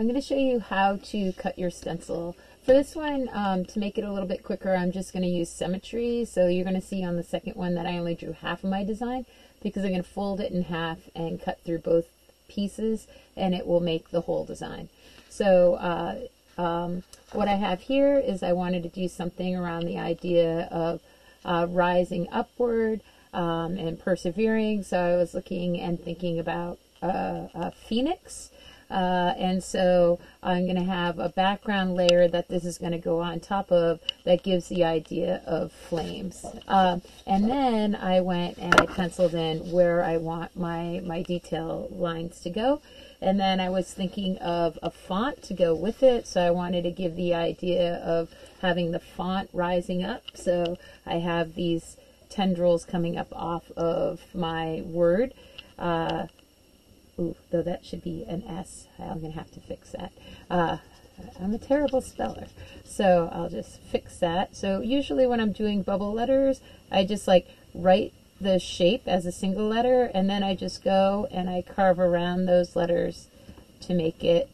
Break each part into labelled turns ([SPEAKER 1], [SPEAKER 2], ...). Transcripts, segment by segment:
[SPEAKER 1] I'm going to show you how to cut your stencil. For this one, to make it a little bit quicker, I'm just going to use symmetry. So you're going to see on the second one that I only drew half of my design because I'm going to fold it in half and cut through both pieces, and it will make the whole design. So what I have here is I wanted to do something around the idea of rising upward and persevering. So I was looking and thinking about a phoenix. And so I'm going to have a background layer that this is going to go on top of that gives the idea of flames. And then I went and I penciled in where I want my detail lines to go. And then I was thinking of a font to go with it. So I wanted to give the idea of having the font rising up. So I have these tendrils coming up off of my word. Ooh, though that should be an S. I'm going to have to fix that. I'm a terrible speller, so I'll just fix that. So usually when I'm doing bubble letters, I just like write the shape as a single letter, and then I just go and I carve around those letters to make it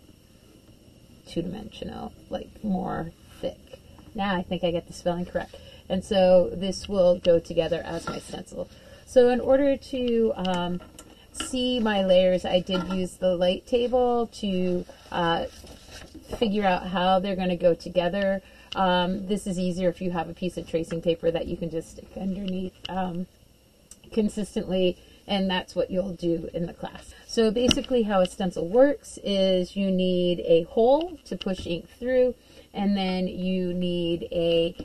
[SPEAKER 1] two-dimensional, like more thick. Now I think I get the spelling correct. And so this will go together as my stencil. So in order to see my layers, I did use the light table to figure out how they're going to go together. This is easier if you have a piece of tracing paper that you can just stick underneath consistently, and that's what you'll do in the class. So basically how a stencil works is you need a hole to push ink through, and then you need a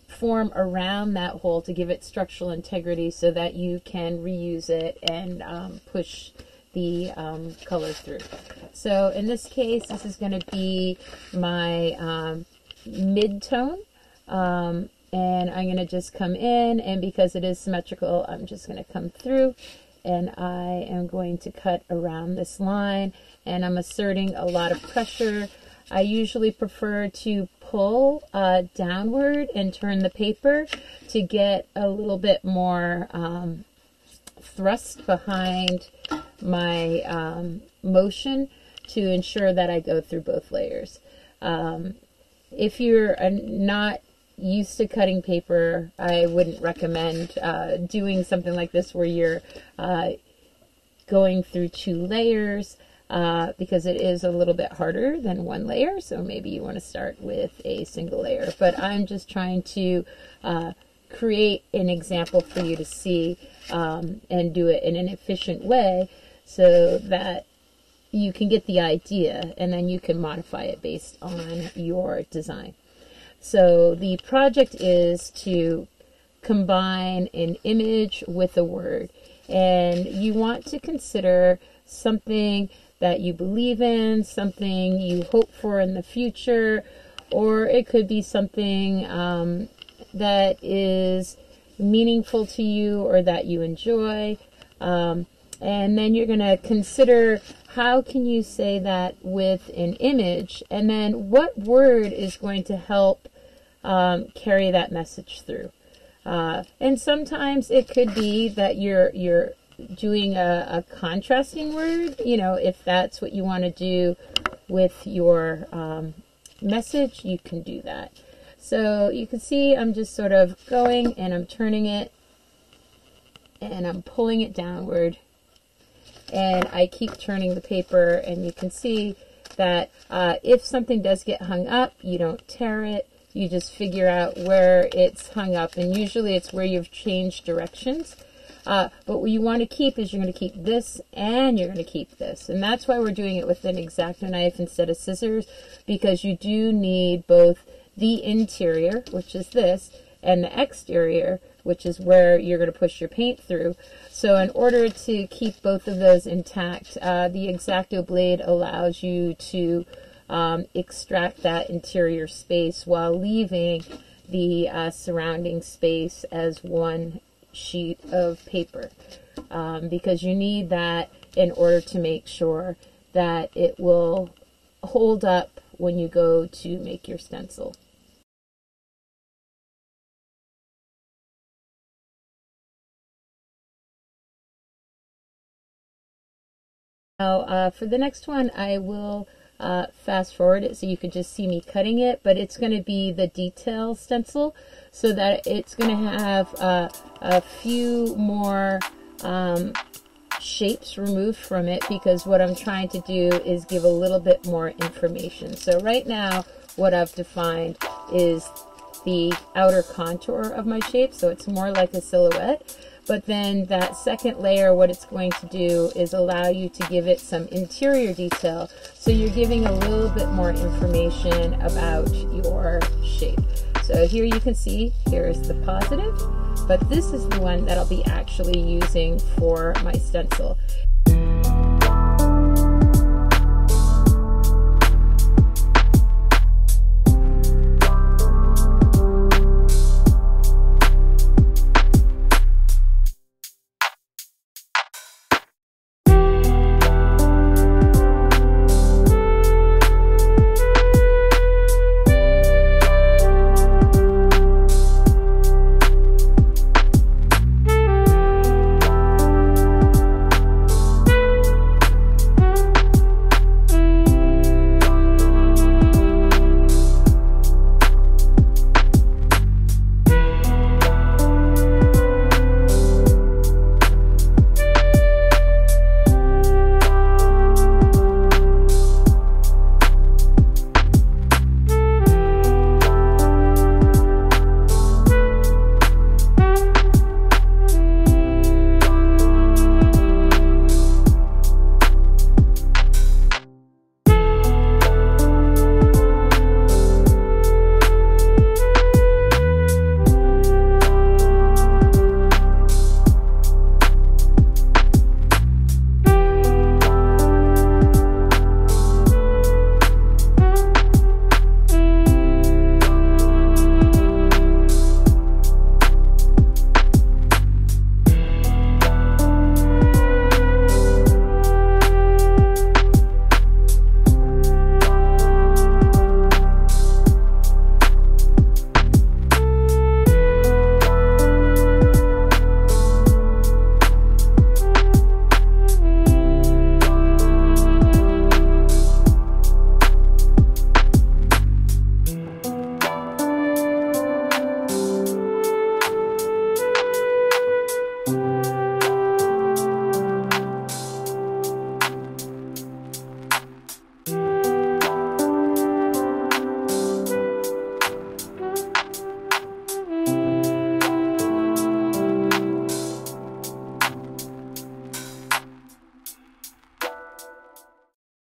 [SPEAKER 1] form around that hole to give it structural integrity so that you can reuse it and push the color through. So in this case, this is going to be my mid-tone, and I'm going to just come in, and because it is symmetrical, I'm just going to come through, and I am going to cut around this line, and I'm asserting a lot of pressure. I usually prefer to pull downward and turn the paper to get a little bit more thrust behind my motion to ensure that I go through both layers. If you're not used to cutting paper, I wouldn't recommend doing something like this where you're going through 2 layers. Because it is a little bit harder than 1 layer, so maybe you want to start with a single layer. But I'm just trying to create an example for you to see and do it in an efficient way so that you can get the idea, and then you can modify it based on your design. So the project is to combine an image with a word, and you want to consider something that you believe in, something you hope for in the future, or it could be something that is meaningful to you or that you enjoy. And then you're going to consider how can you say that with an image, and then what word is going to help carry that message through. And sometimes it could be that you're doing a contrasting word, you know, if that's what you want to do with your message, you can do that. So you can see I'm just sort of going and I'm turning it and I'm pulling it downward, and I keep turning the paper, and you can see that if something does get hung up, you don't tear it, you just figure out where it's hung up, and usually it's where you've changed directions. But what you want to keep is you're going to keep this and you're going to keep this. And that's why we're doing it with an X-Acto knife instead of scissors, because you do need both the interior, which is this, and the exterior, which is where you're going to push your paint through. So in order to keep both of those intact, the X-Acto blade allows you to extract that interior space while leaving the surrounding space as one sheet of paper, because you need that in order to make sure that it will hold up when you go to make your stencil. Now for the next one, I will fast forward it so you could just see me cutting it, but it's going to be the detail stencil, so that it's going to have a few more shapes removed from it, because what I'm trying to do is give a little bit more information. So right now what I've defined is the outer contour of my shape, so it's more like a silhouette. But then that second layer, what it's going to do is allow you to give it some interior detail, so you're giving a little bit more information about your shape. So here you can see, here's the positive, but this is the one that I'll be actually using for my stencil.